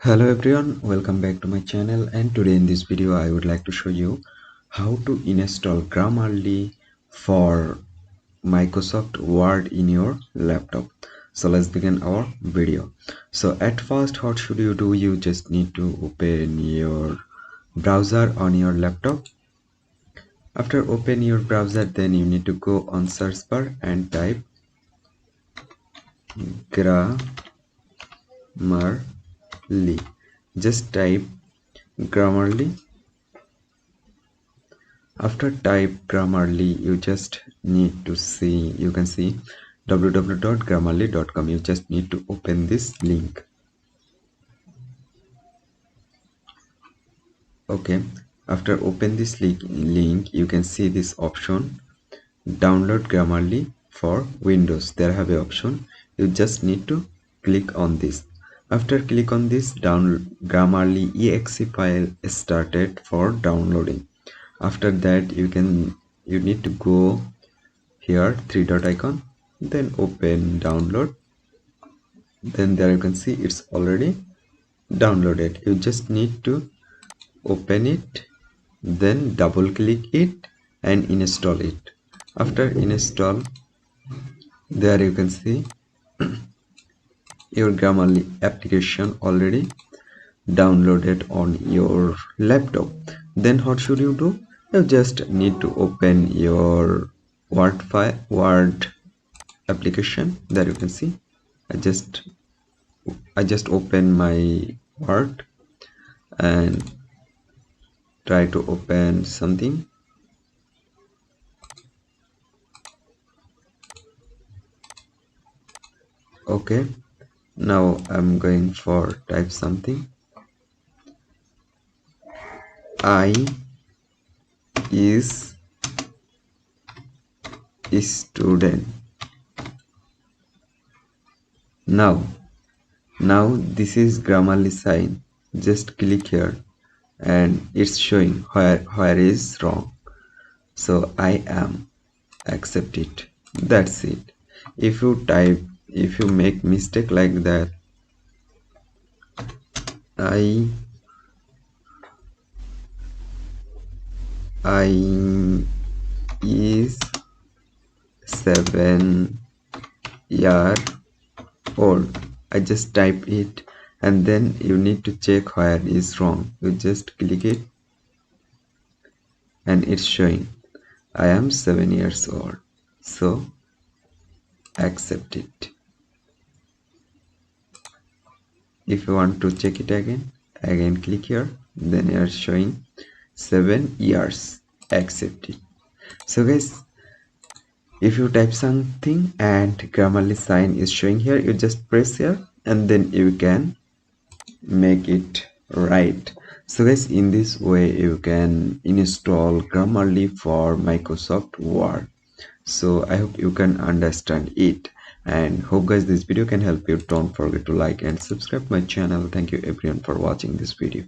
Hello everyone, welcome back to my channel, and today in this video I would like to show you how to install Grammarly for Microsoft Word in your laptop. So let's begin our video. So at first, what should you do? You just need to open your browser on your laptop. After open your browser, then you need to go on search bar and type Grammarly. Just type Grammarly. After type Grammarly, you just need to see, you can see www.grammarly.com. You just need to open this link. Okay, after open this link, you can see this option, download Grammarly for Windows. There have a option. You just need to click on this. After click on this, download Grammarly exe file started for downloading. After that, you need to go here, three dot icon, then open download. Then there you can see it's already downloaded. You just need to open it, then double click it and install it. After install, there you can see your Grammarly application already downloaded on your laptop. Then what should you do? You just need to open your Word application. There you can see I just open my Word and try to open something. Okay, now I'm going for type something. I is student. Now this is Grammarly sign. Just click here and it's showing where is wrong. So I am, accept it. That's it. If you make mistake like that, I is 7-year old. I just type it and then you need to check where is wrong. You just click it and it's showing I am 7 years old. So accept it. If you want to check it again click here, then you are showing 7 years. Accept it. So guys, if you type something and Grammarly sign is showing here, you just press here and then you can make it right. So guys, in this way you can install Grammarly for Microsoft Word. So I hope you can understand it, and hope guys this video can help you. Don't forget to like and subscribe my channel. Thank you everyone for watching this video.